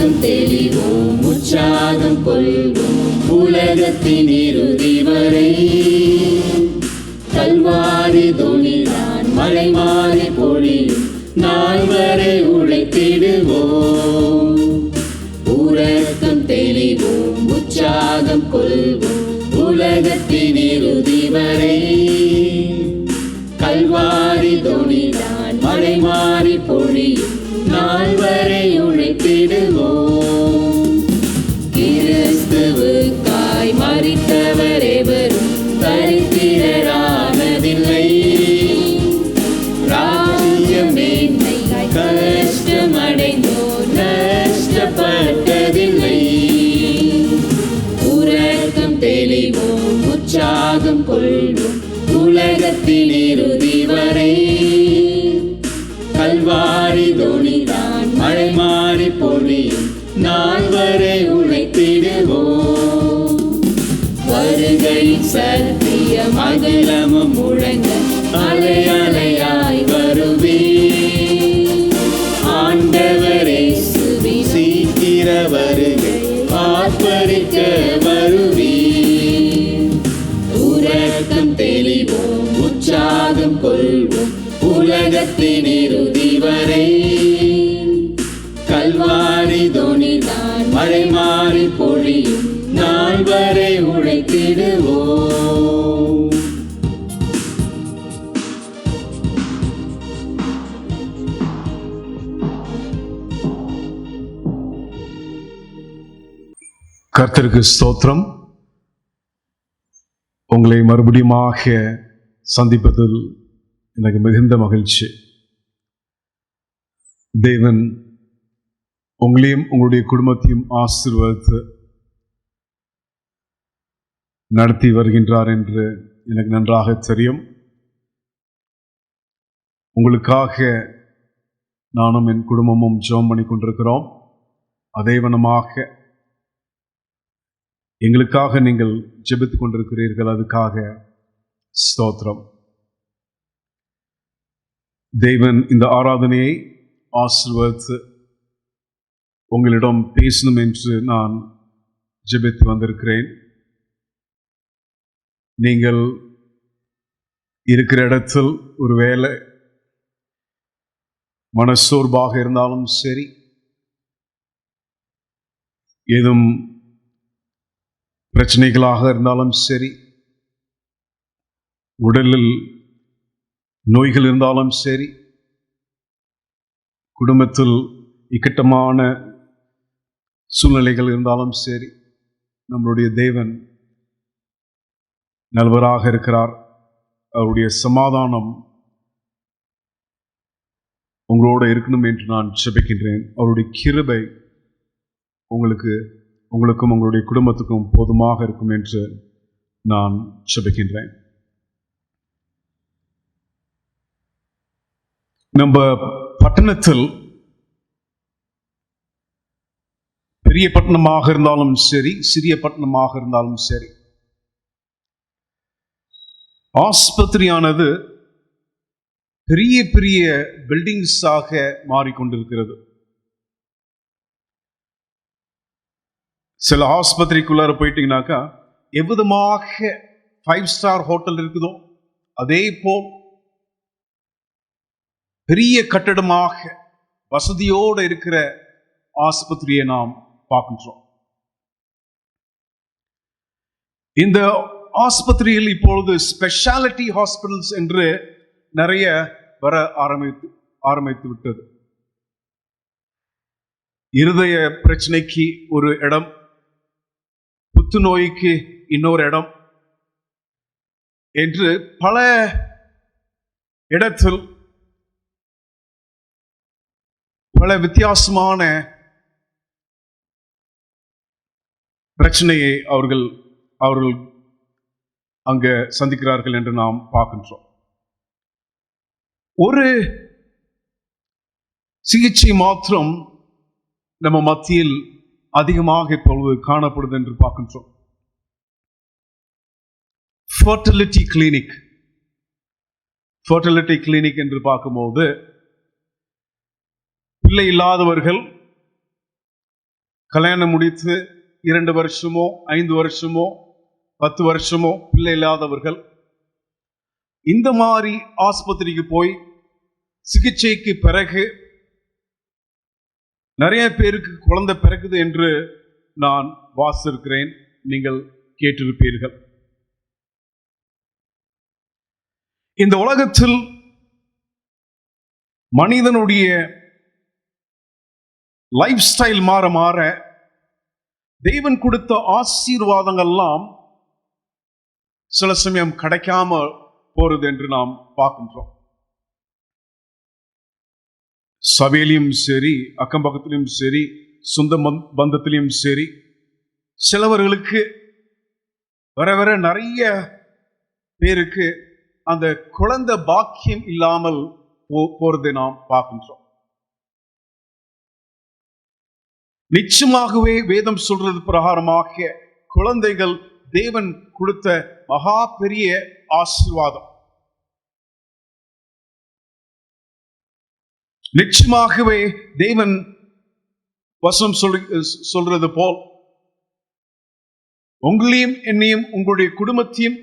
உறக்கம் தெளிவோம், உற்சாகம் கொள்வோம் உலகத்தின் இறுதி வரை. கல்வாரி தொனிதான் மழை மாறி பொழியும் நாள் வரை உழைத்திடுவோம். உறக்கம் தெளிவோம், உற்சாகம் கொள்வோம் உலகத்தின் இறுதி வரை. கல்வாரி தொனிதான் மழை மாறி பொழியும் நாள் வரை உழைத்திடுவோம். கிறிஸ்துவுக்காய் மரித்தவர் எவரும் தரித்திரரானதில்லை. ராஜ்யமேன்மை கஷ்டமடைந்தோர் நஷ்டப்பட்டதில்லை. உறக்கம் தெளிவோம், உற்சாகம் கொள்வோம் உலகத்தின் இறுதி வரை. கல்வாரி தொனிதான் மழை மாறி பொழியும் நாள் வரை உழைத்திடுவோம். வருகையின் சத்திய மகிழமும் முழங்க அலை அலையாய் வருவே. ஆண்டவரே சுவி சீக்கிர வருகை ஆர்ப்பரிக்க வருவே. உறக்கம் தெளிவோம், உற்சாகம் கொள்வோம் உலகத்தின் இறுதி வரை. கல்வாரி தொனிதான் மழை மாறி பொழியும் நாள் வரை உழைத்திடுவோம். கர்த்தருக்கு ஸ்தோத்திரம். உங்களை மறுபடியுமாக சந்திப்பதில் எனக்கு மிகுந்த மகிழ்ச்சி. தேவன் உங்களையும் உங்களுடைய குடும்பத்தையும் ஆசீர்வதித்து நடத்தி வருகின்றார் என்று எனக்கு நன்றாக தெரியும். உங்களுக்காக நானும் என் குடும்பமும் ஜெபம் பண்ணி கொண்டிருக்கிறோம். அதே வண்ணமாக எங்களுக்காக நீங்கள் ஜெபித்துக் கொண்டிருக்கிறீர்கள். அதுக்காக ஸ்தோத்திரம். தேவன் இந்த ஆராதனையை ஆசீர்வதித்து உங்களிடம் பேசணும் என்று நான் ஜெபித்து வந்திருக்கிறேன். நீங்கள் இருக்கிற இடத்தில் ஒருவேளை மனசோர்வாக இருந்தாலும் சரி, ஏதும் பிரச்சனைகளாக இருந்தாலும் சரி, உடலில் நோய்கள் இருந்தாலும் சரி, குடும்பத்தில் இக்கட்டமான சூழ்நிலைகள் இருந்தாலும் சரி, நம்மளுடைய தேவன் நல்லவராக இருக்கிறார். அவருடைய சமாதானம் உங்களோடு இருக்கணும் என்று நான் ஜெபிக்கின்றேன். அவருடைய கிருபை உங்களுக்கும் உங்களுடைய குடும்பத்துக்கும் போதுமாக இருக்கும் என்று நான் ஜெபிக்கின்றேன். நம்ம பட்டணத்தில் பெரிய பட்டணமாக இருந்தாலும் சரி, சிறிய பட்டணமாக இருந்தாலும் சரி, ஆஸ்பத்திரியானது பெரிய பெரிய பில்டிங்ஸாக மாறிக்கொண்டிருக்கிறது. சில ஆஸ்பத்திரிக்குள்ளார போயிட்டீங்கன்னாக்கா எவ்விதமாக 5 ஸ்டார் ஹோட்டல் இருக்குதோ அதே போல் பெரிய கட்டடமாக வசதியோடு இருக்கிற ஆஸ்பத்திரியை நாம் பார்க்கின்றோம். இந்த ஆஸ்பத்திரியில் இப்பொழுது ஸ்பெஷாலிட்டி ஹாஸ்பிட்டல்ஸ் என்று நிறைய வர ஆரம்பித்து விட்டது. இருதய பிரச்சனைக்கு ஒரு இடம், புத்துநோய்க்கு இன்னொரு இடம் என்று பல இடத்தில் பல வித்தியாசமான பிரச்சனையை அவர்கள் அங்க சந்திக்கிறார்கள் என்று நாம் பார்க்கின்றோம். ஒரு சிகிச்சை மாத்திரம் நம்ம மத்தியில் அதிகமாக இப்பொழுது காணப்படுது என்று பார்க்கின்றோம். ஃபர்டிலிட்டி கிளினிக் என்று பார்க்கும்போது பிள்ளை இல்லாதவர்கள் கல்யாணம் முடித்து 2 வருஷமோ 5 வருஷமோ 10 வருஷமோ பிள்ளை இல்லாதவர்கள் இந்த மாதிரி ஆஸ்பத்திரிக்கு போய் சிகிச்சைக்கு பிறகு நிறைய பேருக்கு குழந்தை பிறக்குது என்று நான் வாசித்திருக்கிறேன், நீங்கள் கேட்டிருப்பீர்கள். இந்த உலகத்தில் மனிதனுடைய லைஃப் ஸ்டைல் மாற மாற தேவன் கொடுத்த ஆசீர்வாதங்கள்லாம் சில சமயம் கிடைக்காம போறது என்று நாம் பார்க்கின்றோம். சபையிலும் சரி, அக்கம் பக்கத்திலும் சரி, சொந்த பந்தத்திலும் சரி, சிலவர்களுக்கு வர வர நிறைய பேருக்கு அந்த குழந்தை பாக்கியம் இல்லாமல் போறதை நாம் பார்க்கின்றோம். நிச்சயமாகவே வேதம் சொல்றது பிரகாரமாக குழந்தைகள் தேவன் கொடுத்த மகா பெரிய ஆசீர்வாதம். நிச்சயமாகவே தேவன் வசனம் சொல்றது போல் உங்களையும் என்னையும் உங்களுடைய குடும்பத்தையும்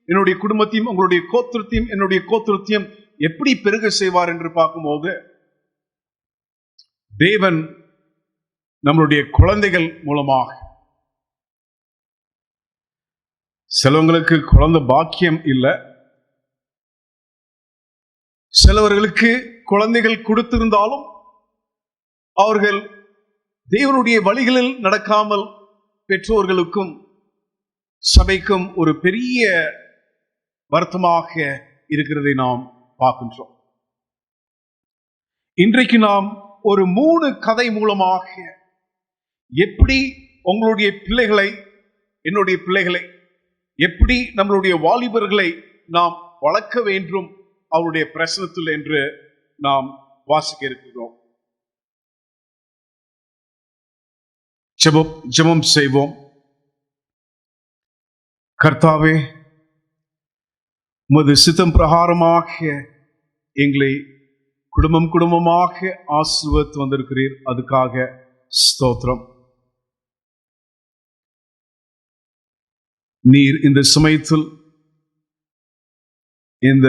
என்னுடைய குடும்பத்தையும் உங்களுடைய கோத்திரத்தையும் என்னுடைய கோத்திரத்தையும் எப்படி பெருக செய்வார் என்று பார்க்கும்போது தேவன் நம்மளுடைய குழந்தைகள் மூலமாக. சிலவங்களுக்கு குழந்தை பாக்கியம் இல்லை, சிலவர்களுக்கு குழந்தைகள் கொடுத்திருந்தாலும் அவர்கள் தேவனுடைய வழிகளில் நடக்காமல் பெற்றோர்களுக்கும் சபைக்கும் ஒரு பெரிய வருத்தமாக இருக்கிறதை நாம் பார்க்கின்றோம். இன்றைக்கு நாம் ஒரு 3 கதை மூலமாக எப்படி உங்களுடைய பிள்ளைகளை, என்னுடைய பிள்ளைகளை, எப்படி நம்மளுடைய வாலிபர்களை நாம் வளர்க்க வேண்டும் அவருடைய பிரசனத்தில் என்று நாம் வாசிக்க இருக்கிறோம். ஜெபம் செய்வோம். கர்த்தாவே, உமது சித்தம் பிரகாரமாக எங்களை குடும்பம் குடும்பமாக ஆசீர்வதித்து வந்திருக்கிறீர், அதுக்காக ஸ்தோத்திரம். நீர் இந்த சமயத்தில் இந்த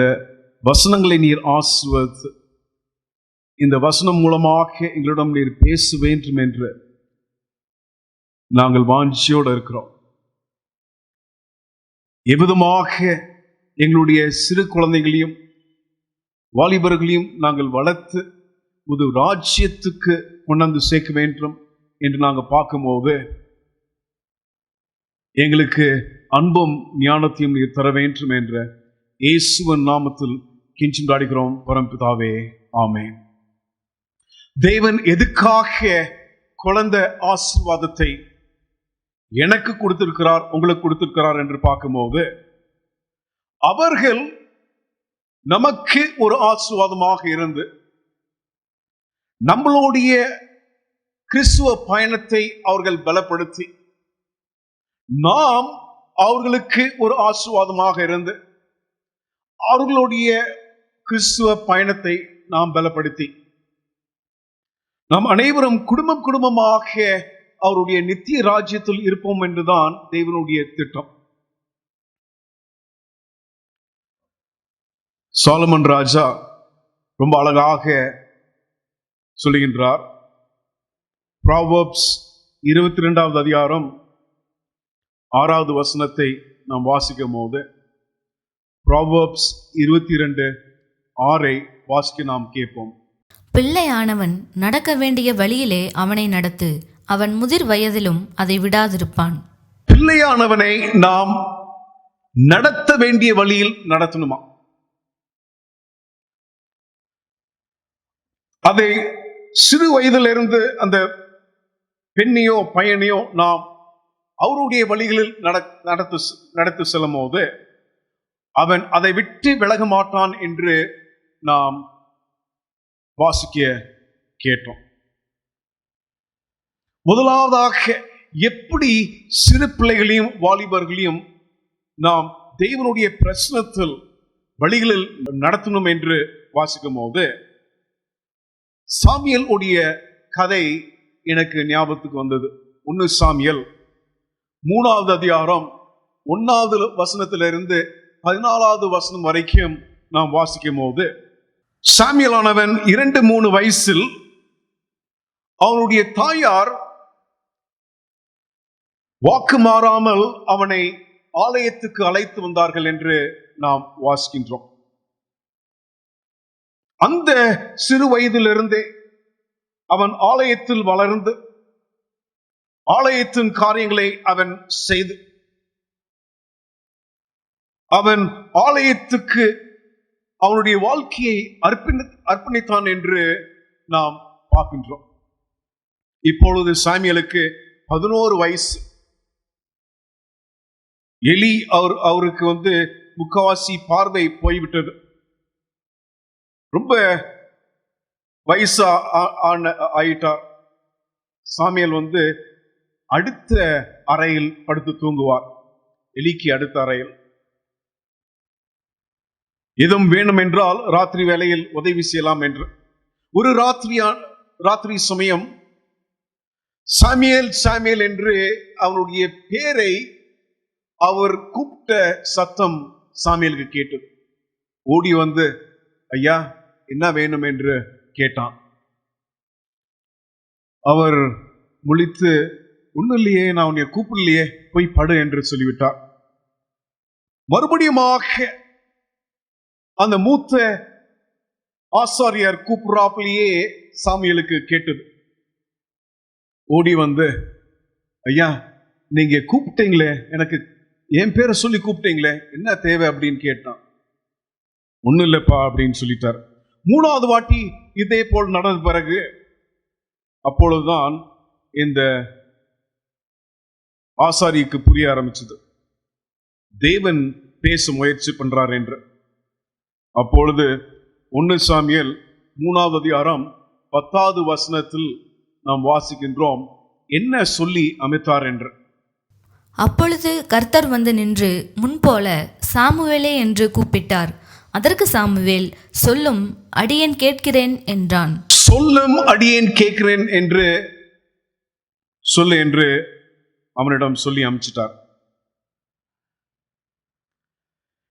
வசனங்களை நீர் ஆசீர்வதித்து இந்த வசனம் மூலமாக எங்களிடம் நீர் பேச வேண்டும் என்று நாங்கள் வாஞ்சியோடு இருக்கிறோம். எவ்விதமாக எங்களுடைய சிறு குழந்தைகளையும் வாலிபர்களையும் நாங்கள் வளர்த்து ஒரு ராஜ்யத்துக்கு கொண்டாந்து சேர்க்க வேண்டும் என்று நாங்கள் பார்க்கும்போது எங்களுக்கு அன்பும் ஞானத்தையும் நீர் தர வேண்டும் என்ற இயேசுவின் நாமத்தில் கெஞ்சும் தாடுகிறோம் பரம்பிதாவே, ஆமென். தேவன் எதுக்காக குழந்தை ஆசீர்வாதத்தை எனக்கு கொடுத்திருக்கிறார், உங்களுக்கு கொடுத்திருக்கிறார் என்று பார்க்கும்போது அவர்கள் நமக்கு ஒரு ஆசீர்வாதமாக இருந்து நம்மளுடைய கிறிஸ்துவ பயணத்தை அவர்கள் பலப்படுத்தி நாம் அவர்களுக்கு ஒரு ஆசீர்வாதமாக இருந்து அவர்களுடைய கிறிஸ்துவ பயணத்தை நாம் பலப்படுத்தி நாம் அனைவரும் குடும்பம் குடும்பமாக அவருடைய நித்திய ராஜ்யத்தில் இருப்போம் என்றுதான் தேவனுடைய திட்டம். சாலமன் ராஜா ரொம்ப அழகாக சொல்லுகின்றார். ப்ராவர்ப்ஸ் 22வது அதிகாரம் 6வது வசனத்தை நாம் வாசிக்கும் போது ப்ராவர்ப்ஸ் 22:6 வாசிக்க நாம் கேட்போம். பிள்ளையானவன் நடக்க வேண்டிய வழியிலே அவனை நடத்து, அவன் முதிர் வயதிலும் அதை விடாதிருப்பான். பிள்ளையானவனை நாம் நடத்த வேண்டிய வழியில் நடத்தணுமா? அதை சிறு வயதிலிருந்து அந்த பெண்ணையோ பையனையோ நாம் அவருடைய வழிகளில் நடத்து செல்லும் போது அவன் அதை விட்டு விலக மாட்டான் என்று நாம் வாசிக்க கேட்டோம். முதலாவதாக எப்படி சிறு பிள்ளைகளையும் வாலிபர்களையும் நாம் தேவனுடைய பிரசனத்தில் வழிகளில் நடத்தணும் என்று வாசிக்கும் போது சாமுவேல் உடைய கதை எனக்கு ஞாபகத்துக்கு வந்தது. 1 சாமுவேல் 3வது அதிகாரம் 1வது வசனத்திலிருந்து 14வது வசனம் வரைக்கும் நாம் வாசிக்கும் போது, சாமுவேல் ஆனவன் 2-3 வயசில் அவனுடைய தாயார் வாக்கு மாறாமல் அவனை ஆலயத்துக்கு அழைத்து வந்தார்கள் என்று நாம் வாசிக்கின்றோம். அந்த சிறு வயதிலிருந்தே அவன் ஆலயத்தில் வளர்ந்து ஆலயத்தின் காரியங்களை அவன் செய்து அவன் ஆலயத்துக்கு அவனுடைய வாழ்க்கையை அர்ப்பணித்தான் என்று நாம் பார்க்கின்றோம். இப்பொழுது சாமுவேலுக்கு 11 வயசு. எலி அவருக்கு முக்காவாசி பார்வை போய்விட்டது. ரொம்ப வயசு ஆயிட்டார். சாமுவேல் அடுத்த அறையில் படுத்து தூங்குவார். எலிக்கு அடுத்த அறையில். எதுவும் வேணும் என்றால் ராத்திரி வேளையில் உதவி செய்யலாம் என்று. ஒரு ராத்திரி சமயம் சாமுவேல் சாமுவேல் என்று அவனுடைய பேரை அவர் கூப்பிட்ட சத்தம் சாமுவேலுக்கு கேட்டது. ஓடி வந்து, ஐயா என்ன வேணும் என்று கேட்டான். அவர் முழித்து, ஒன்னும் இல்லையே, நான் உன்னை கூப்பிடலையே, போய் படு என்று சொல்லிவிட்டார். மறுபடியுமாக அந்த மூத்த ஆசாரியார் கூப்பிடுறாப்பிலேயே சாமுவேலுக்கு கேட்டது. ஓடி வந்து, ஐயா நீங்க கூப்பிட்டீங்களே, எனக்கு என் பேரை சொல்லி கூப்பிட்டீங்களே, என்ன தேவை அப்படின்னு கேட்டான். ஒன்னும் இல்லப்பா அப்படின்னு சொல்லிட்டார். 3வது வாட்டி இதே போல் நடந்த பிறகு அப்பொழுதுதான் இந்த ஆசாரிக்கு புரிய ஆரம்பிச்சது, தேவன் பேச முயற்சி பண்றார் என்று. அப்பொழுது 1 சாமுவேல் 3வது அதிகாரம் 10வது வசனத்தில் நாம் வாசிக்கின்றோம், என்ன சொல்லி அமைத்தார் என்று. அப்பொழுது கர்த்தர் வந்து நின்று முன்போல சாமுவேலே என்று கூப்பிட்டார். அதற்கு சாமுவேல், சொல்லும் அடியேன் கேட்கிறேன் என்றான். சொல்லும் அடியேன் கேட்கிறேன் என்று சொல்லு என்று அவனிடம் சொல்லி அமைச்சிட்டார்.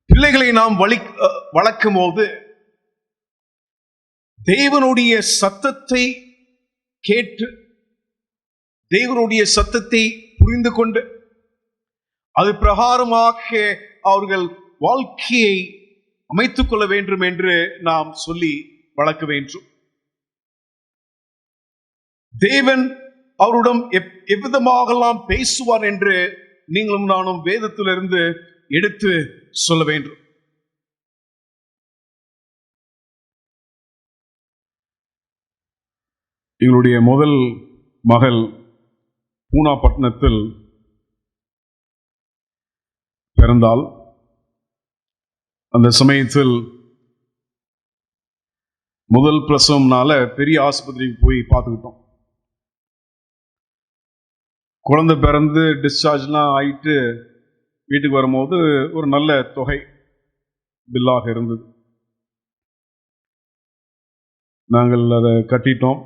பிள்ளைகளை நாம் வளர்க்கும் போது தேவனுடைய சத்தத்தை கேட்டு தேவனுடைய சத்தத்தை புரிந்து கொண்டு அது பிரகாரமாக அவர்கள் வாழ்க்கையை அமைத்துக் கொள்ள வேண்டும் என்று நாம் சொல்லி வளர்க்க வேண்டும். தேவன் அவருடன் எவ்விதமாகலாம் பேசுவார் என்று நீங்களும் நானும் வேதத்திலிருந்து எடுத்து சொல்ல வேண்டும். எங்களுடைய முதல் மகள் பூனாப்பட்டினத்தில் பிறந்தால், அந்த சமயத்தில் முதல் பிரசவம்னால பெரிய ஆஸ்பத்திரிக்கு போய் பார்த்துக்கிட்டோம். குழந்தை பிறந்து டிஸ்சார்ஜ்லாம் ஆயிட்டு வீட்டுக்கு வரும்போது ஒரு நல்ல தொகை பில்லாக இருந்தது. நாங்கள் அதை கட்டிட்டோம்.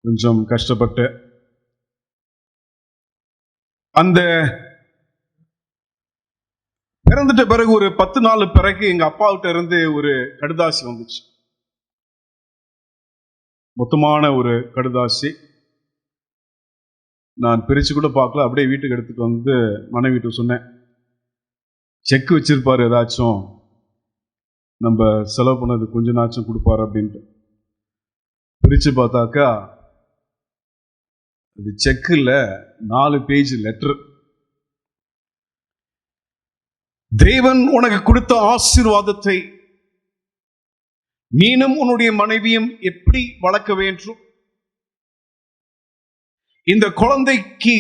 கொஞ்சம் கஷ்டப்பட்டு அந்த பிறந்துட்ட பிறகு ஒரு 10 நாள் பிறகு எங்க அப்பாவிட்ட இருந்து ஒரு கடுதாசி வந்துச்சு. மொத்தமான ஒரு கடுதாசி. நான் பிரிச்சு கூட பார்க்கல, அப்படியே வீட்டுக்கு எடுத்துட்டு வந்து மனைவி வீட்டு சொன்னேன், செக் வச்சிருப்பாரு, ஏதாச்சும் நம்ம செலவு பண்ணது கொஞ்ச நாச்சும் கொடுப்பாரு அப்படின்ட்டு. பிரிச்சு பார்த்தாக்கா அது செக்கில் 4 பேஜ் லெட்டர். தேவன் உனக்கு கொடுத்த ஆசீர்வாதத்தை நீனும் உன்னுடைய மனைவியும் எப்படி வளர்க்க வேண்டும், இந்த குழந்தைக்கு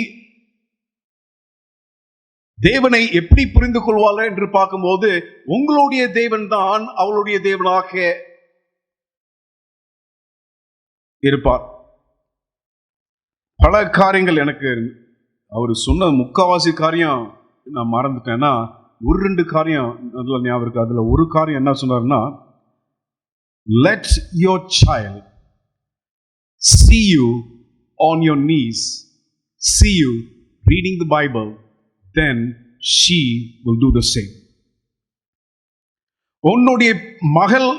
தேவனை எப்படி புரிந்து கொள்வாள் என்று பார்க்கும்போது உங்களுடைய தேவன் தான் அவளுடைய தேவனாக இருப்பார். பல காரியங்கள் எனக்கு அவர் சொன்ன முக்காவாசி காரியம் நான் மறந்துட்டேன்னா, ஒரு 2 காரியம் அதுல ஞாபகம் இருக்கு. அதுல ஒரு காரியம் என்ன சொன்னார்னா, let your child see you on your knees see you reading the Bible, then she will do the same. உன்னுடைய மகள்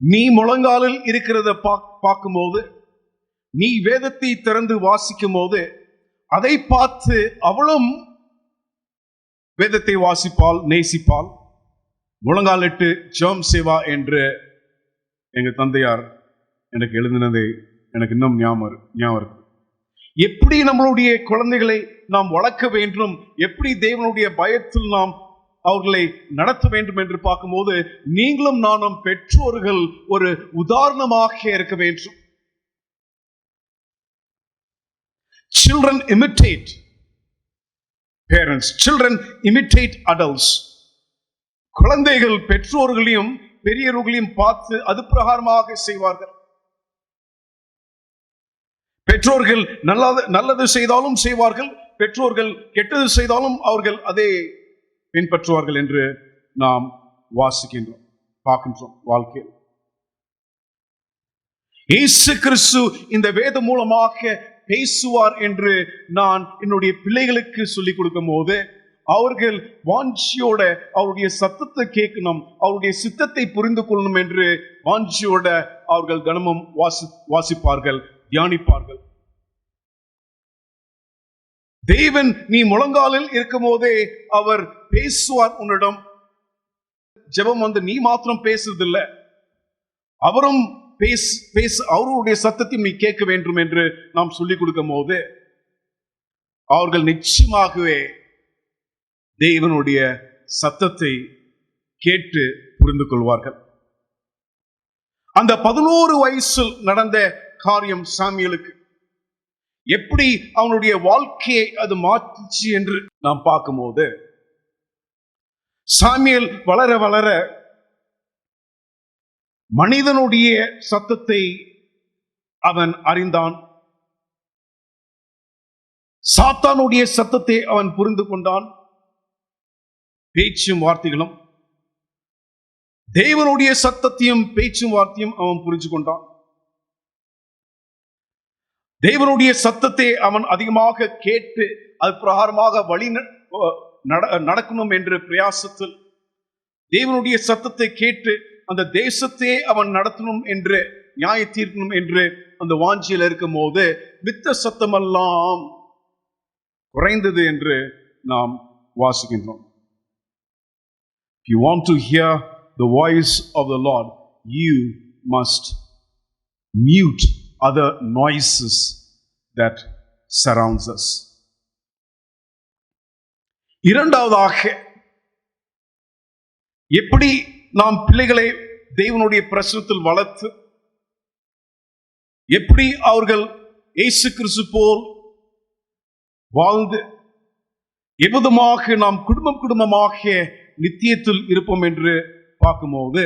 நீ முழங்காலில் இருக்கிறத பார்க்கும்போது, நீ வேதத்தை திறந்து வாசிக்கும் போது அதை பார்த்து அவளும் வேதத்தை வாசிப்பாள், நேசிப்பாள், முழங்காலிட்டு ஜெபம் செய்வா என்று எங்க தந்தையார் எனக்கு எழுதினதை எனக்கு இன்னும் ஞாபகம் இருக்கு. எப்படி நம்மளுடைய குழந்தைகளை நாம் வளர்க்க வேண்டும், எப்படி தேவனுடைய பயத்தில் நாம் அவர்களை நடத்த வேண்டும் என்று பார்க்கும்போது, நீங்களும் நானும் பெற்றோர்கள் ஒரு உதாரணமாக இருக்க வேண்டும். Children imitate parents. Children imitate adults. குழந்தைகள் பெற்றோர்களையும் பெரியவர்களையும் பார்த்து அது பிரகாரமாக செய்வார்கள். பெற்றோர்கள் நல்லது செய்தாலும் செய்வார்கள், பெற்றோர்கள் கெட்டது செய்தாலும் அவர்கள் அதை பின்பற்றுவார்கள் என்று நாம் வாசிக்கின்றோம், பார்க்கின்றோம் வாழ்க்கையில். இயேசு கிறிஸ்து இந்த வேதம் மூலமாக பேசுவார் என்று நான் என்னுடைய பிள்ளைகளுக்கு சொல்லிக் கொடுக்கும் போது, அவர்கள் வாஞ்சியோட அவருடைய சத்தத்தை கேட்கணும், அவருடைய சித்தத்தை புரிந்து கொள்ளணும் என்று வாஞ்சியோட அவர்கள் தினமும் வாசிப்பார்கள், தியானிப்பார்கள். தேவன் நீ முழங்காலில் இருக்கும் போதே அவர் பேசுவார் உன்னிடம். ஜெபம் நீ மாத்திரம் பேசுறதில்லை, அவரும் அவருடைய சத்தத்தையும் நீ கேட்க வேண்டும் என்று நாம் சொல்லிக் கொடுக்கும் போது அவர்கள் நிச்சயமாகவே தேவனுடைய சத்தத்தை கேட்டு புரிந்து கொள்வார்கள். அந்த 11 வயசில் நடந்த காரியம் சாமுவேலுக்கு எப்படி அவனுடைய வாழ்க்கையை அது மாற்றிச்சு என்று நாம் பார்க்கும்போது, சாமுவேல் வளர வளர மனிதனுடைய சத்தத்தை அவன் அறிந்தான், சாத்தானுடைய சத்தத்தை அவன் புரிந்து கொண்டான். பேச்சும் வார்த்தைகளும் தேவனுடைய சத்தத்தையும் பேச்சும் வார்த்தையும் அவன் புரிஞ்சு கொண்டான். தேவனுடைய சத்தத்தை அவன் அதிகமாக கேட்டு அது பிரகாரமாக வழி நடக்கணும் என்ற பிரயாசத்தில் தேவனுடைய சத்தத்தை கேட்டு அந்த தேசத்தையே அவன் நடத்தணும் என்று நியாய தீர்க்கணும் என்று அந்த வாஞ்சியில் இருக்கும் போது மித்த சத்தமெல்லாம் குறைந்தது என்று நாம் வாசிக்கின்றோம். If you want to hear the voice of the Lord, you must mute other noises that surrounds us. இரண்டாவதாக, எப்படி நாம் பிள்ளைகளை தேவனுடைய பிரசன்னத்தில் வளர்த்து எப்படி அவர்கள் இயேசு கிறிஸ்து போல் வாழ்ந்து எவ்விதமாக நாம் குடும்பமாக நித்தியத்தில் இருப்போம் என்று பார்க்கும்போது,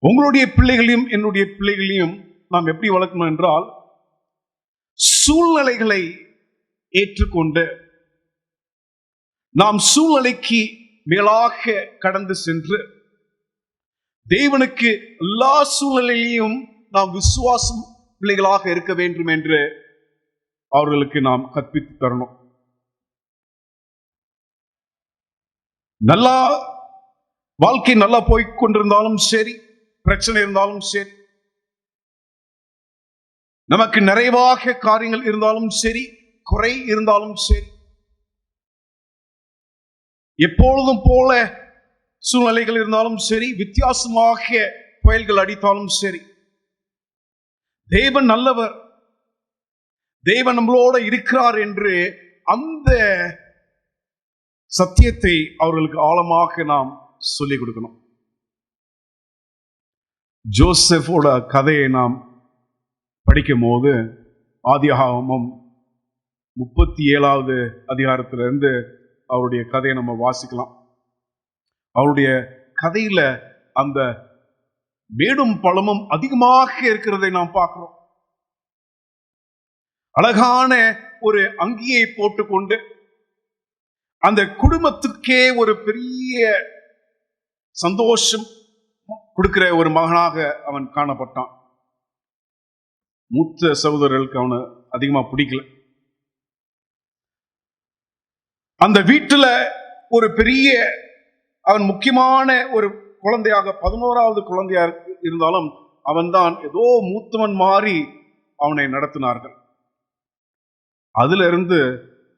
உங்களுடைய பிள்ளைகளையும் என்னுடைய பிள்ளைகளையும் நாம் எப்படி வளர்க்கணும் என்றால், சூழ்நிலைகளை ஏற்றுக்கொண்டு நாம் சூழ்நிலைக்கு மேலாக கடந்து சென்று தேவனுக்கு எல்லா சூழ்நிலையிலும் நாம் விசுவாசம் பிள்ளைகளாக இருக்க வேண்டும் என்று அவர்களுக்கு நாம் கற்பித்து தரணும். நல்லா வாழ்க்கை நல்லா போய்கொண்டிருந்தாலும் சரி, பிரச்சனை இருந்தாலும் சரி, நமக்கு நிறைவாக காரியங்கள் இருந்தாலும் சரி, குறை இருந்தாலும் சரி, எப்பொழுதும் போல சூழ்நிலைகள் இருந்தாலும் சரி, வித்தியாசமாக புயல்கள் அடித்தாலும் சரி, தேவன் நல்லவர், தேவன் நம்மளோட இருக்கிறார் என்று அந்த சத்தியத்தை அவர்களுக்கு ஆழமாக நாம் சொல்லிக் கொடுக்கணும். ஜோசப்போட கதையை நாம் படிக்கும் போது ஆதியாகமம் 37வது அதிகாரத்திலிருந்து அவருடைய கதையை நம்ம வாசிக்கலாம். அவருடைய கதையில அந்த மேடும் பழமும் அதிகமாக இருக்கிறதை நாம் பார்க்கிறோம். அழகான ஒரு அங்கியை போட்டுக்கொண்டு அந்த குடும்பத்துக்கே ஒரு பெரிய சந்தோஷம் கொடுக்கிற ஒரு மகனாக அவன் காணப்பட்டான். மூத்த சகோதரர்களுக்கு அவனை அதிகமா பிடிக்கல. அந்த வீட்டுல ஒரு பெரிய அவன் முக்கியமான ஒரு குழந்தையாக 11வது குழந்தையா இருந்தாலும் அவன்தான் ஏதோ மூத்தவன் மாறி அவனை நடத்தினார்கள். அதுல இருந்து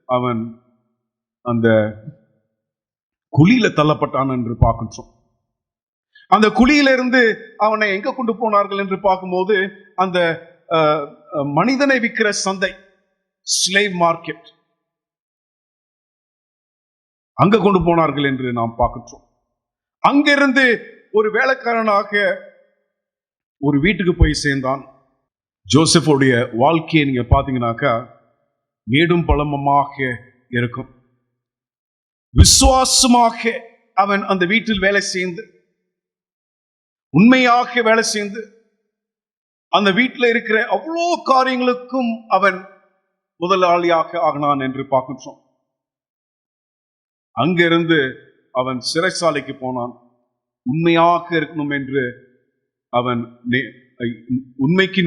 அவன் அந்த குழியில தள்ளப்பட்டான் என்று பார்க்கின்றோம். அந்த குழியிலிருந்து அவனை எங்க கொண்டு போனார்கள் என்று பார்க்கும்போது அந்த மனிதனை விற்கிற சந்தை, ஸ்லேவ் மார்க்கெட், அங்க கொண்டு போனார்கள் என்று நாம் பார்க்கின்றோம். அங்கிருந்து ஒரு வேலைக்காரனாக ஒரு வீட்டுக்கு போய் சேர்ந்தான். ஜோசப்புடைய வாழ்க்கையை நீங்க பாத்தீங்கன்னாக்கா மேடும் பள்ளமுமாக இருக்கும். விசுவாசமாக அவன் அந்த வீட்டில் வேலை செய்து, உண்மையாக வேலை செய்து, அந்த வீட்டில் இருக்கிற அவ்வளோ காரியங்களுக்கும் அவன் முதலாளியாக ஆகினான் என்று பார்க்கின்றோம். அங்கிருந்து அவன் சிறைச்சாலைக்கு போனான். உண்மையாக இருக்கணும் என்று அவன் உண்மைக்கு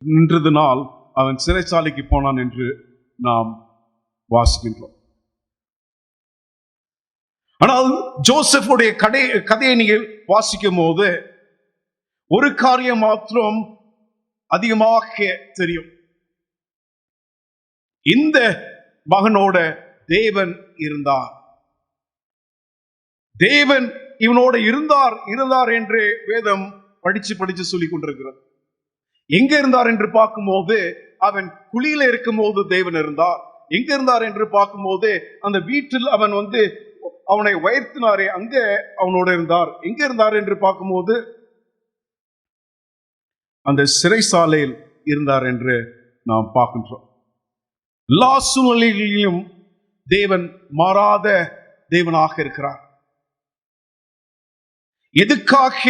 நின்றதனால் அவன் சிறைச்சாலைக்கு போனான் என்று நாம் வாசிக்கின்றோம். ஆனால் ஜோசப்புடைய கதையை நீங்கள் வாசிக்கும் போது ஒரு காரியம் மாத்திரம் அதிகமாக தெரியும். இந்த மகனோட தேவன் இருந்தார். தேவன் இவனோட இருந்தார் என்று வேதம் படிச்சு சொல்லிக் கொண்டிருக்கிறது. எங்க இருந்தார் என்று பார்க்கும்போது அவன் குழியில இருக்கும் போது தேவன் இருந்தார். எங்க இருந்தார் என்று பார்க்கும்போது அந்த வீட்டில் அவன் அவனை உயர்த்தினாரே அங்க அவனோட இருந்தார். எங்க இருந்தார் என்று பார்க்கும்போது அந்த சிறைசாலையில் இருந்தார் என்று நாம் பார்க்கின்றோம். எல்லா சூழ்நிலைகளிலும் தேவன் மாறாத தேவனாக இருக்கிறார். எதுக்காக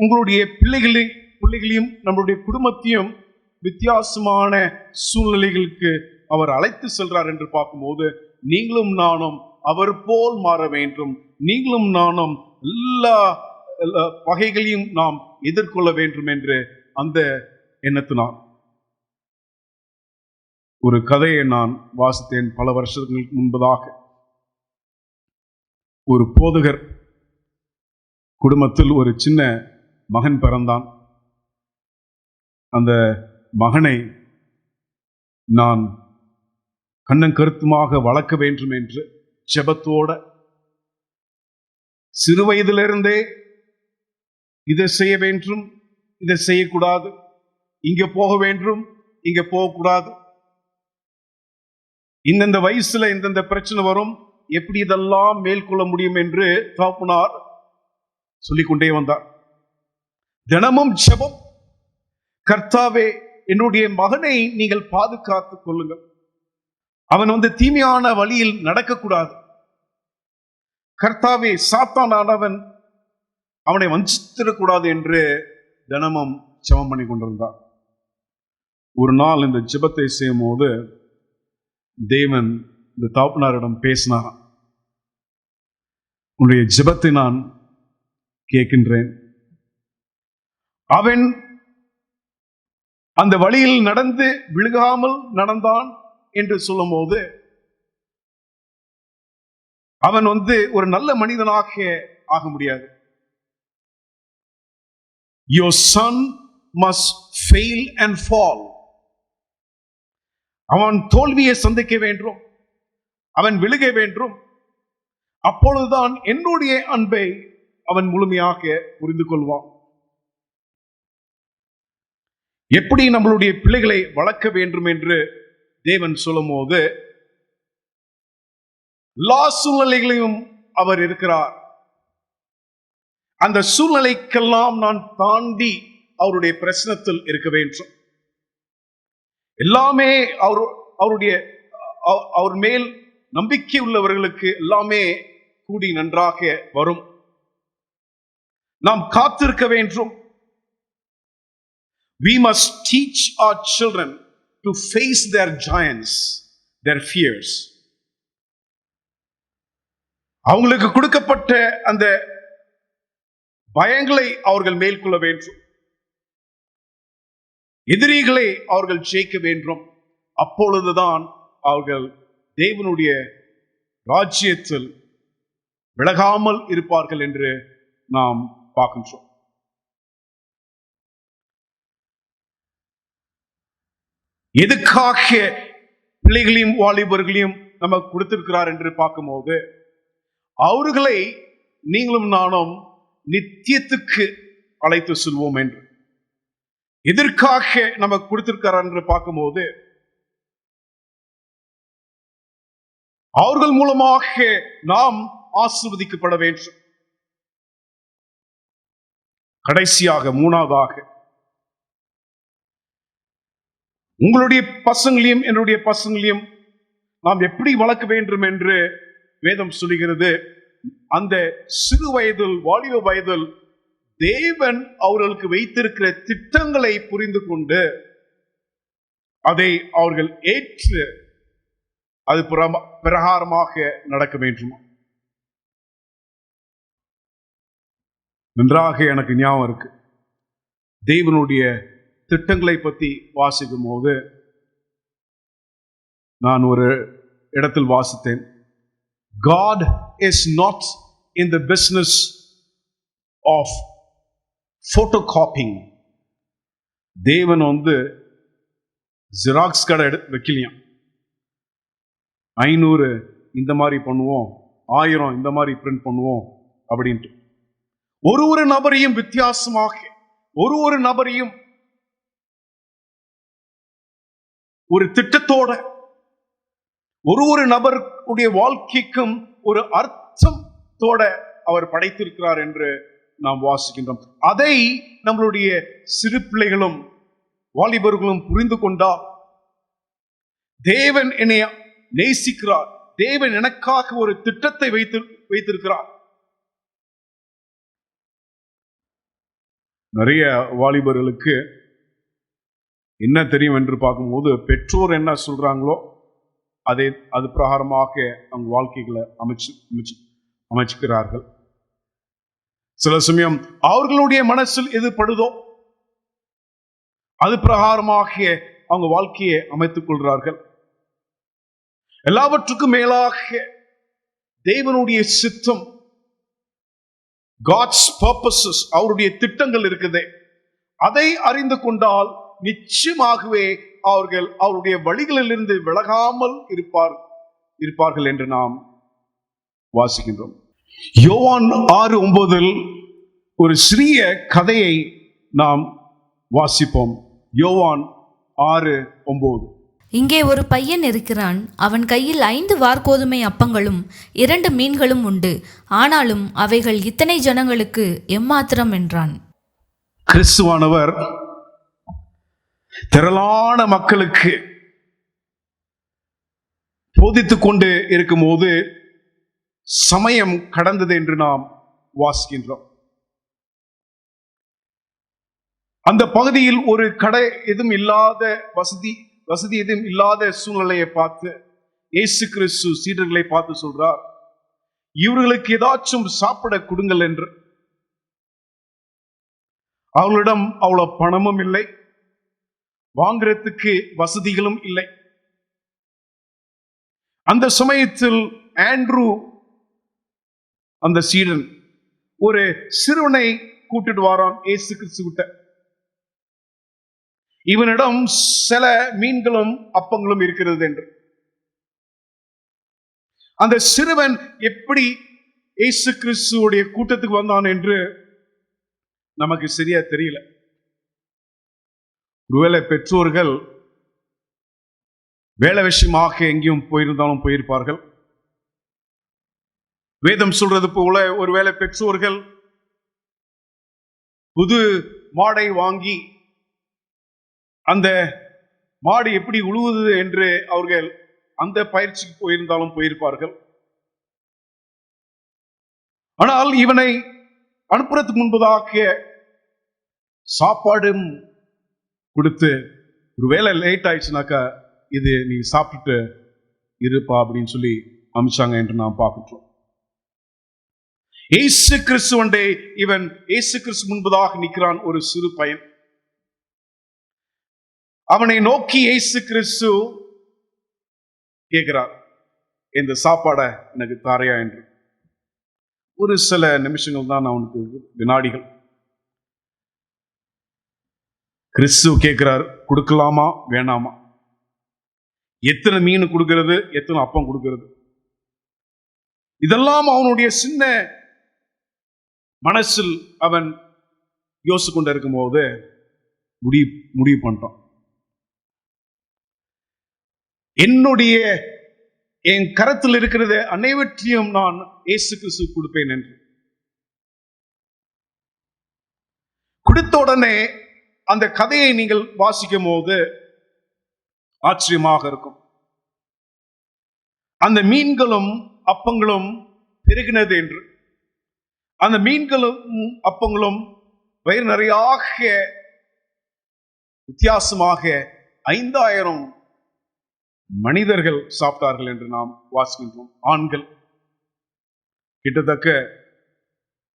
உங்களுடைய பிள்ளைகளையும் நம்மளுடைய குடும்பத்தையும் வித்தியாசமான சூழ்நிலைகளுக்கு அவர் அழைத்து செல்றார் என்று பார்க்கும்போது நீங்களும் நானும் அவர் போல் மாற வேண்டும். நீங்களும் நானும் எல்லா வகைகளையும் நாம் எதிர்கொள்ள வேண்டும் என்று அந்த எண்ணத்தினார் ஒரு கதையை நான் வாசித்தேன் பல வருஷங்களுக்கு முன்பதாக. ஒரு போதகர் குடும்பத்தில் ஒரு சின்ன மகன் பிறந்தான். அந்த மகனை நான் கண்ணன் கருத்துமாக வளர்க்க வேண்டும் என்று ஜெபத்தோட சிறு வயதிலிருந்தே இதை செய்ய வேண்டும், இதை செய்யக்கூடாது, இங்க போக வேண்டும், இங்க போகக்கூடாது, இந்தந்த வயசுல இந்தந்த பிரச்சனை வரும், எப்படி இதெல்லாம் மேற்கொள்ள முடியும் என்று தகப்பனார் சொல்லிக்கொண்டே வந்தார். தினமும் ஜெபம், கர்த்தாவே என்னுடைய மகனை நீங்கள் பாதுகாத்துக் கொள்ளுங்கள், அவன் தீமையான வழியில் நடக்கக்கூடாது, கர்த்தாவே சாத்தானானவன் அவனை வஞ்சித்திடக்கூடாது என்று தினமும் ஜெபம் பண்ணி கொண்டிருந்தார். ஒரு நாள் இந்த ஜெபத்தை செய்யும் போது தேவன் இந்த தகப்பனாரிடம் பேசினார். உன்னுடைய ஜெபத்தை நான் கேட்கின்றேன். அவன் அந்த வழியில் நடந்து விழுகாமல் நடந்தான் என்று சொல்லும் போது அவன் ஒரு நல்ல மனிதனாக ஆக முடியாது. Your son must fail and fall. அவன் தோல்வியை சந்திக்க வேண்டும், அவன் விழுக வேண்டும். அப்பொழுதுதான் என்னுடைய அன்பை அவன் முழுமையாக புரிந்து கொள்வான். எப்படி நம்மளுடைய பிள்ளைகளை வளர்க்க வேண்டும் என்று தேவன் சொல்லும் போது எல்லா சூழ்நிலைகளையும் அவர் இருக்கிறார். அந்த சூழ்நிலைக்கெல்லாம் நான் தாண்டி அவருடைய பிரச்சனத்தில் இருக்க வேண்டும். எல்லாமே அவர் மேல் நம்பிக்கை உள்ளவர்களுக்கு எல்லாமே கூடி நன்றாக வரும். நாம் காத்திருக்க வேண்டும். We must teach our children to face their giants, their fears. அவங்களுக்கு கொடுக்கப்பட்ட அந்த பயங்களை அவர்கள் மேற்கொள்ள வேண்டும். எதிரிகளை அவர்கள் ஜெயிக்க வேண்டும். அப்பொழுதுதான் அவர்கள் தேவனுடைய ராஜ்யத்தில் விலகாமல் இருப்பார்கள் என்று நாம் பார்க்கின்றோம். எதுக்காக பிள்ளைகளையும் வாலிபர்களையும் நம்ம கொடுத்திருக்கிறார் என்று பார்க்கும்போது, அவர்களை நீங்களும் நானும் நித்தியத்துக்கு அழைத்து செல்வோம் என்று. எதற்காக நம்ம கொடுத்திருக்கிறார் என்று பார்க்கும்போது, அவர்கள் மூலமாக நாம் ஆசீர்வதிக்கப்பட வேண்டும். கடைசியாக மூணாவதாக, உங்களுடைய பசங்களையும் என்னுடைய பசங்களையும் நாம் எப்படி வளர்க்க வேண்டும் என்று வேதம் சொல்லுகிறது. அந்த சிறு வயதில், வாலிப வயதில் தேவன் அவர்களுக்கு வைத்திருக்கிற திட்டங்களை புரிந்து கொண்டு அதை அவர்கள் ஏற்று அது பிரகாரமாக நடக்க வேண்டும். நன்றாக எனக்கு ஞாபகம் இருக்கு, தேவனுடைய திட்டங்களை பற்றி வாசிக்கும் போது நான் ஒரு இடத்தில் வாசித்தேன், God is not in the business of photocopying. தேவன் ஜெராக்ஸ் கடை வைக்கலையாம். 500 இந்த மாதிரி பண்ணுவோம், 1000 இந்த மாதிரி பிரிண்ட் பண்ணுவோம் அப்படின்ட்டு. ஒரு நபரையும் வித்தியாசமாக, ஒரு நபரையும் ஒரு திட்டத்தோட, ஒரு நபருடைய வாழ்க்கைக்கும் ஒரு அர்த்தத்தோட அவர் படைத்திருக்கிறார் என்று நாம் வாசிக்கின்றோம். அதை நம்மளுடைய சிறு பிள்ளைகளும் வாலிபர்களும் புரிந்து கொண்டால், தேவன் என்னை நேசிக்கிறார், தேவன் எனக்காக ஒரு திட்டத்தை வைத்திருக்கிறார். நிறைய வாலிபர்களுக்கு என்ன தெரியும் என்று பார்க்கும்போது, பெற்றோர் என்ன சொல்றாங்களோ அது பிரகாரமாக அவங்க வாழ்க்கைகளை அமைச்சுக்கிறார்கள். சில சமயம் அவர்களுடைய மனசில் எது படுதோ அது பிரகாரமாக அவங்க வாழ்க்கையை அமைத்துக் கொள்கிறார்கள். எல்லாவற்றுக்கும் மேலாக தேவனுடைய சித்தம், God's purposes, அவருடைய திட்டங்கள் இருக்குது. அதை அறிந்து கொண்டால் நிச்சயமாகவே அவர்கள் அவருடைய வழிகளிலிருந்து விலகாமல் இருப்பார்கள் என்று நாம் வாசிக்கின்றோம். யோவான் 6:9 ஒரு சிறிய கதையை நாம் வாசிப்போம். யோவான் 6:9. இங்கே ஒரு பையன் இருக்கிறான். அவன் கையில் 5 வார்கோதுமை அப்பங்களும் 2 மீன்களும் உண்டு. ஆனாலும் அவைகள் இத்தனை ஜனங்களுக்கு எம்மாத்திரம் என்றான். கிறிஸ்துவானவர் திரளான மக்களுக்கு போதித்துக் கொண்டு இருக்கும் போது சமயம் கடந்தது என்று நாம் வாசிக்கின்றோம். அந்த பகுதியில் ஒரு கடை எதுவும் இல்லாத, வசதி எதுவும் இல்லாத சூழ்நிலையை பார்த்து இயேசு கிறிஸ்து சீடர்களை பார்த்து சொல்றார், இவர்களுக்கு ஏதாச்சும் சாப்பிட கொடுங்கள் என்று. அவர்களிடம் அவ்வளவு பணமும் இல்லை, வாங்குறதுக்கு வசதிகளும் இல்லை. அந்த சமயத்தில் ஆண்ட்ரூ அந்த சீடன் ஒரு சிறுவனை கூட்டிட்டு வாரான் இயேசு கிறிஸ்து கிட்ட. இவனிடம் சில மீன்களும் அப்பங்களும் இருக்கிறது என்று. அந்த சிறுவன் எப்படி இயேசு கிறிஸ்துவோடைய கூட்டத்துக்கு வந்தான் என்று நமக்கு சரியா தெரியல. ஒருவேளை பெற்றோர்கள் வேலை விஷயமாக எங்கேயும் போயிருந்தாலும் போயிருப்பார்கள். வேதம் சொல்றது போல ஒருவேளை பெற்றோர்கள் புது மாடை வாங்கி அந்த மாடு எப்படி உழுவுது என்று அவர்கள் அந்த பயிற்சிக்கு போயிருந்தாலும் போயிருப்பார்கள். ஆனால் இவனை அனுப்புறதுக்கு முன்பதாக சாப்பாடும் கொடுத்து, ஒருவேளை லேட் ஆயிடுச்சுனாக்கா இது நீ சாப்பிட்டுட்டு இருப்பா அப்படின்னு சொல்லி அமிச்சாங்க என்று நாம் பார்க்கின்றோம். இயேசு கிறிஸ்துவண்டே இவன் இயேசு கிறிஸ்து முன்பதாக நிற்கிறான் ஒரு சிறு பையன். அவனை நோக்கி இயேசு கிறிஸ்து கேட்கிறார், இந்த சாப்பாடை எனக்கு தாரையா என்று. ஒரு சில நிமிஷங்கள் தான் அவனுக்கு, வினாடிகள். கிறிஸ்து கேட்கிறார், கொடுக்கலாமா வேணாமா? எத்தனை மீன் கொடுக்கிறது, எத்தனை அப்பம் கொடுக்கிறது? இதெல்லாம் அவனுடைய சின்ன மனசில் அவன் யோசிச்சு கொண்டு இருக்கும் போது முடிவு பண்றான், என் கரத்தில் இருக்கிறது அனைவற்றையும் நான் இயேசு கிறிஸ்து கொடுப்பேன் என்று. கொடுத்த உடனே அந்த கதையை நீங்கள் வாசிக்கும் போது ஆச்சரியமாக இருக்கும். அந்த மீன்களும் அப்பங்களும் பெருகினது என்று. அந்த மீன்களும் அப்பங்களும் வயிறு நிறையாக வித்தியாசமாக 5000 மனிதர்கள் சாப்பிட்டார்கள் என்று நாம் வாசிக்கின்றோம். ஆண்கள் கிட்டத்தட்ட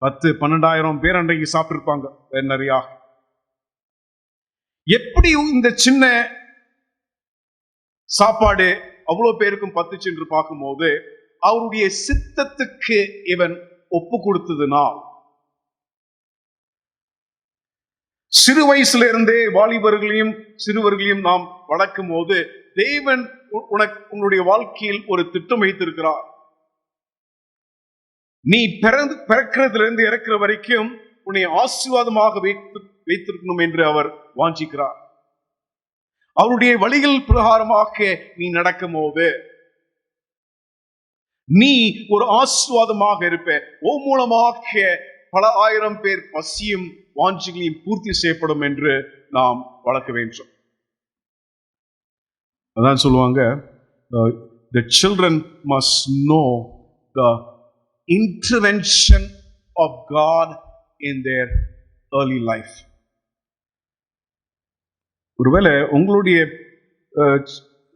10-12,000 பேர் அன்றைக்கு சாப்பிட்டிருப்பாங்க வயிறு நிறையாக. எப்படி இந்த சின்ன சாப்பாடு அவ்வளவு பேருக்கும் பத்துச்சு என்று பார்க்கும்போது, அவருடைய சித்தத்துக்கு இவன் ஒப்பு கொடுத்ததுனால், சிறு வயசுல இருந்தே வாலிபர்களையும் சிறுவர்களையும் நாம் வளர்க்கும் போது தேவன் உன்னுடைய வாழ்க்கையில் ஒரு திட்டம் வைத்திருக்கிறார். நீ பிறக்கிறதுல இருந்து இறக்கிற வரைக்கும் உன்னை ஆசீர்வாதமாக வைத்திருக்கணும் என்று அவர் வாஞ்சிக்கிறார். அவருடைய வழிகள் பிரகாரமாக நீ நடக்கும் போது நீ ஒரு ஆசீர்வாதமாக இருப்ப. மூலமாக பல ஆயிரம் பேர் பசியும் வாஞ்சிகளையும் பூர்த்தி செய்யப்படும் என்று நாம் வளர்க்க வேண்டும். அதான் சொல்லுவாங்க, the children must know the intervention of God in their early life. ஒருவேளை உங்களுடைய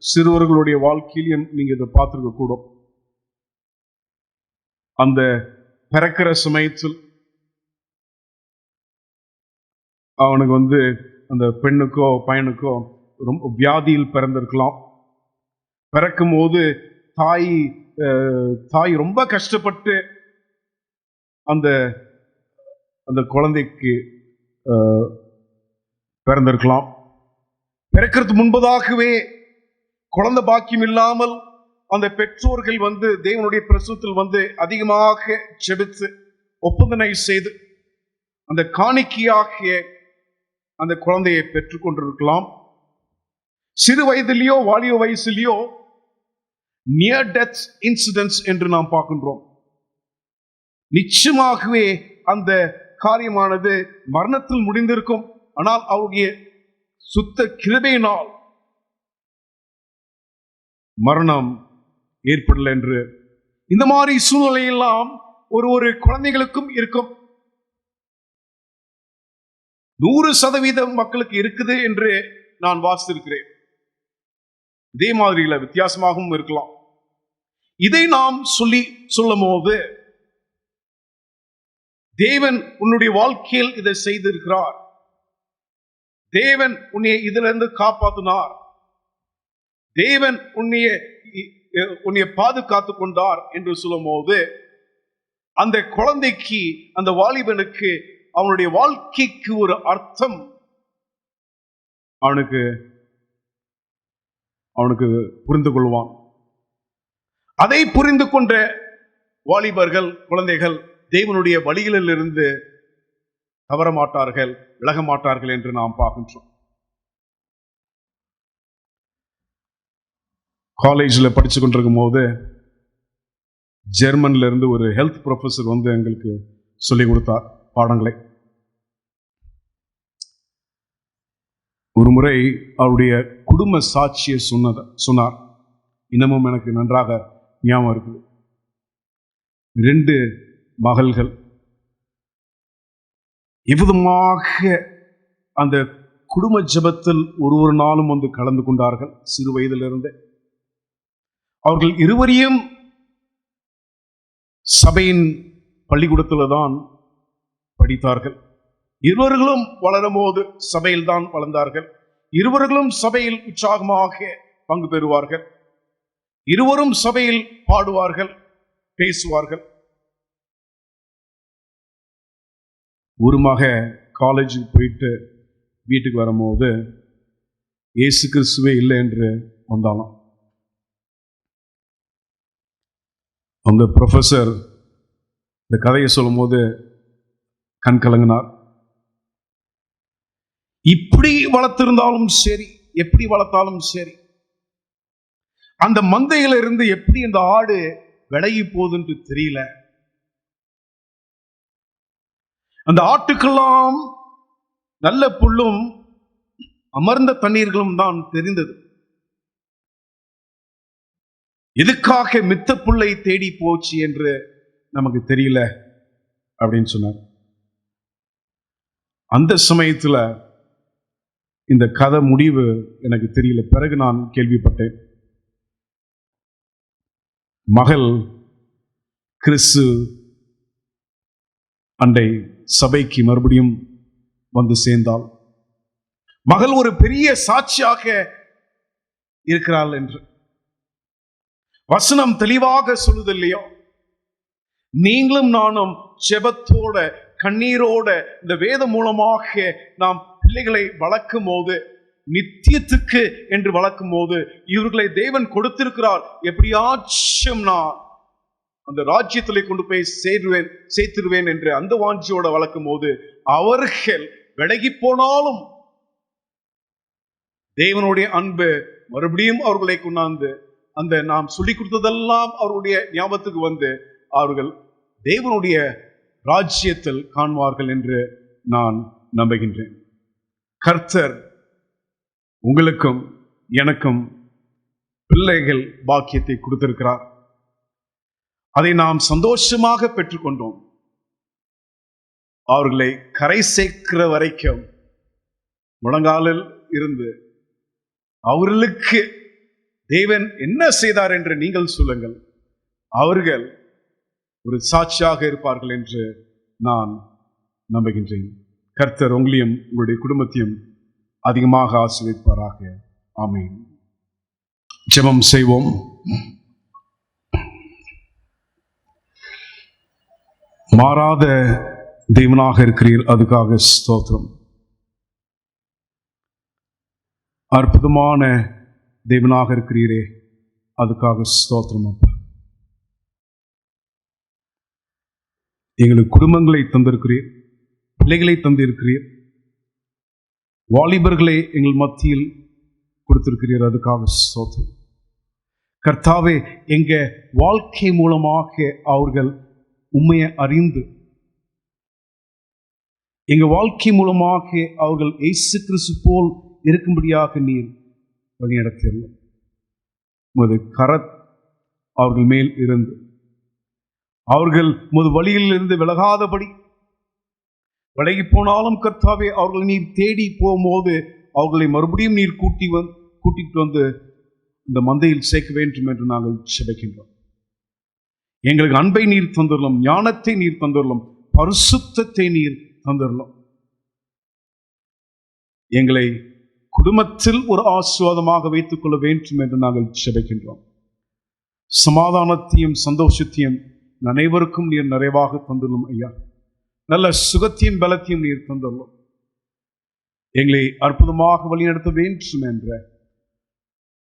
சிறுவர்களுடைய வாழ்க்கையிலும் நீங்க இதை பார்த்துருக்க கூடும். அந்த பிறக்கிற சமயத்தில் அவனுக்கு அந்த பெண்ணுக்கோ பையனுக்கோ ரொம்ப வியாதியில் பிறந்திருக்கலாம். பிறக்கும் போது தாய் ரொம்ப கஷ்டப்பட்டு அந்த அந்த குழந்தைக்கு பிறந்திருக்கலாம். பிறக்கிறது முன்பதாகவே குழந்தை பாக்கியம் இல்லாமல் அந்த பெற்றோர்கள் தேவனுடைய பிரசவத்தில் அதிகமாக ஜெபித்து ஒப்பந்தனை செய்து அந்த காணிக்கையாகிய அந்த குழந்தையை பெற்றுக் கொண்டிருக்கலாம். சிறு வயதிலேயோ வாலிய வயசுலேயோ நியர் டெத் இன்சிடென்ட்ஸ் என்று நாம் பார்க்கின்றோம். நிச்சயமாகவே அந்த காரியமானது மரணத்தில் முடிந்திருக்கும். ஆனால் அவருடைய சுத்த கிருபையினால் மரணம் ஏற்படல என்று. இந்த மாதிரி சூழ்நிலையெல்லாம் ஒரு குழந்தைகளுக்கும் இருக்கும். 100% மக்களுக்கு இருக்குது என்று நான் வாசித்திருக்கிறேன். இதே மாதிரில வித்தியாசமாகவும் இருக்கலாம். இதை நாம் சொல்லும் போது தேவன் உன்னுடைய வாழ்க்கையில் இதை செய்திருக்கிறார். தேவன் உன்னை இதிலிருந்து காப்பாற்றினார். தேவன் உன்னை பாதுகாத்துக் கொண்டார் என்று சொல்லும் போது அந்த குழந்தைக்கு, அந்த வாலிபனுக்கு, அவனுடைய வாழ்க்கைக்கு ஒரு அர்த்தம் அவனுக்கு புரிந்து கொள்வான். அதை புரிந்து கொண்ட வாலிபர்கள், குழந்தைகள் தேவனுடைய வழிகளில் இருந்து தவற மாட்டார்கள், விலக மாட்டார்கள் என்று நாம் பார்க்கின்றோம். காலேஜில் படிச்சு கொண்டிருக்கும் போது ஜெர்மன்ல இருந்து ஒரு ஹெல்த் ப்ரொஃபஸர் எங்களுக்கு சொல்லிக் கொடுத்தார் பாடங்களை. ஒரு முறை அவருடைய குடும்ப சாட்சியை சொன்னார். இன்னமும் எனக்கு நன்றாக ஞாபகம் இருக்குது. 2 மகள்கள் எவ்விதமாக அந்த குடும்ப ஜெபத்தில் ஒரு நாளும் கலந்து கொண்டார்கள். சிறு வயதிலிருந்து அவர்கள் இருவரையும் சபையின் பள்ளிக்கூடத்தில் தான் படித்தார்கள். இருவர்களும் வளரும் போது சபையில் தான் வளர்ந்தார்கள். இருவர்களும் சபையில் உற்சாகமாக பங்கு பெறுவார்கள். இருவரும் சபையில் பாடுவார்கள், பேசுவார்கள். ஒரு மக காலேஜுக்கு போயிட்டு வீட்டுக்கு வரும்போது இயேசு கிறிஸ்துவே இல்லை என்று வந்தாலும் அந்த ப்ரொஃபஸர் இந்த கதையை சொல்லும் போது கண் கலங்கினார். இப்படி வளர்த்திருந்தாலும் சரி, எப்படி வளர்த்தாலும் சரி, அந்த மந்தையில இருந்து எப்படி இந்த ஆடு விலகி போகுதுன்னு தெரியல. அந்த ஆட்டுக்கெல்லாம் நல்ல புல்லும் அமர்ந்த தண்ணீர்களும் தான் தெரிந்தது. எதுக்காக மித்த புல்லை தேடி போச்சு என்று நமக்கு தெரியல அப்படின்னு சொன்னார். அந்த சமயத்துல இந்த கதை முடிவு எனக்கு தெரியல. பிறகு நான் கேள்விப்பட்டேன். மகள் கிறிஸ்து அண்டை சபைக்கு மறுபடியும் வந்து சேர்ந்தாள். மகள் ஒரு பெரிய சாட்சியாக இருக்கிறாள் என்று வசனம் தெளிவாக சொல்லுது இல்லையோ? நீங்களும் நானும் ஜெபத்தோட கண்ணீரோட இந்த வேதம் மூலமாக நாம் பிள்ளைகளை வளர்க்கும் போது, நித்தியத்துக்கு என்று வளர்க்கும் போது, இவர்களை தேவன் கொடுத்திருக்கிறார், எப்படியாச்சும் நான் அந்த ராஜ்யத்திலே கொண்டு போய் சேர்த்துருவேன் என்று அந்த வாஞ்சியோட வளர்க்கும் போது, அவர்கள் விலகி போனாலும் தேவனுடைய அன்பு மறுபடியும் அவர்களை கொண்டாந்து அந்த நாம் சொல்லிக் கொடுத்ததெல்லாம் அவருடைய ஞாபகத்துக்கு வந்து அவர்கள் தேவனுடைய ராஜ்யத்தில் காண்பார்கள் என்று நான் நம்புகின்றேன். கர்த்தர் உங்களுக்கும் எனக்கும் பிள்ளைகள் பாக்கியத்தை கொடுத்திருக்கிறார். அதை நாம் சந்தோஷமாக பெற்றுக்கொண்டோம். அவர்களை கரை சேர்க்கிற வரைக்கும் முழங்காலில் இருந்து அவர்களுக்கு தேவன் என்ன செய்தார் என்று நீங்கள் சொல்லுங்கள். அவர்கள் ஒரு சாட்சியாக இருப்பார்கள் என்று நான் நம்புகின்றேன். கர்த்தர் உங்களையும் உங்களுடைய குடும்பத்தையும் அதிகமாக ஆசீர்வதிப்பாராக. ஆமென். ஜெபம் செய்வோம். மாறாத தேவனாக இருக்கிறீர், அதுக்காக ஸ்தோத்திரம். அற்புதமான தேவனாக இருக்கிறீரே, அதுக்காக ஸ்தோத்திரம் அப்பா. எங்களுக்கு குடும்பங்களை தந்திருக்கிறீர், பிள்ளைகளை தந்திருக்கிறீர், வாலிபர்களை எங்கள் மத்தியில் கொடுத்திருக்கிறீர், அதுக்காக ஸ்தோத்திரம். கர்த்தாவே, எங்க வாழ்க்கை மூலமாக அவர்கள் உண்மையை அறிந்து, எங்க வாழ்க்கை மூலமாக அவர்கள் இயேசு கிறிஸ்து போல் இருக்கும்படியாக நீர் வழிநடத்தியுள்ளோம். உமது கரத் அவர்கள் மேல் இருந்து அவர்கள் உமது வழியில் இருந்து விலகாதபடி, விலகி போனாலும் கர்த்தாவே அவர்களை நீர் தேடி போகும்போது அவர்களை மறுபடியும் நீர் கூட்டிட்டு வந்து இந்த மந்தையில் சேர்க்க வேண்டும் என்று நாங்கள் ஜெபிக்கின்றோம். எங்களுக்கு அன்பை நீர் தந்துள்ளோம், ஞானத்தை நீர் தந்துள்ளோம், பரிசுத்தத்தை நீர் தந்துள்ளோம். எங்களை குடும்பத்தில் ஒரு ஆசீர்வாதமாக வைத்துக் கொள்ள வேண்டும் என்று நாங்கள் ஜெபிக்கின்றோம். சமாதானத்தையும் சந்தோஷத்தையும் அனைவருக்கும் நீர் நிறைவாக தந்துள்ளோம் ஐயா. நல்ல சுகத்தையும் பலத்தையும் நீர் தந்துள்ளோம். எங்களை அற்புதமாக வழிநடத்த வேண்டும் என்ற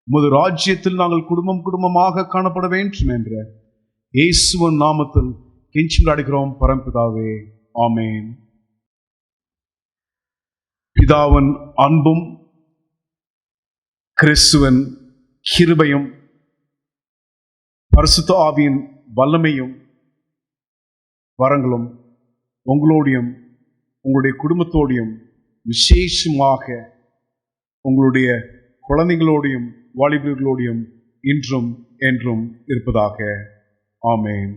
உமது ராஜ்யத்தில் நாங்கள் குடும்பமாக காணப்பட வேண்டும் என்ற இயேசுவின் நாமத்தில் கெஞ்சி அடைக்கிறோம் பரம்பிதாவே. ஆமென். பிதாவின் அன்பும் கிறிஸ்துவின் கிருபையும் பரிசுத்த ஆவியின் வல்லமையும் வரங்களும் உங்களோடையும் உங்களுடைய குடும்பத்தோடையும் விசேஷமாக உங்களுடைய குழந்தைகளோடையும் வாலிபர்களோடையும் இன்றும் என்றும் இருப்பதாக. ஆமென்.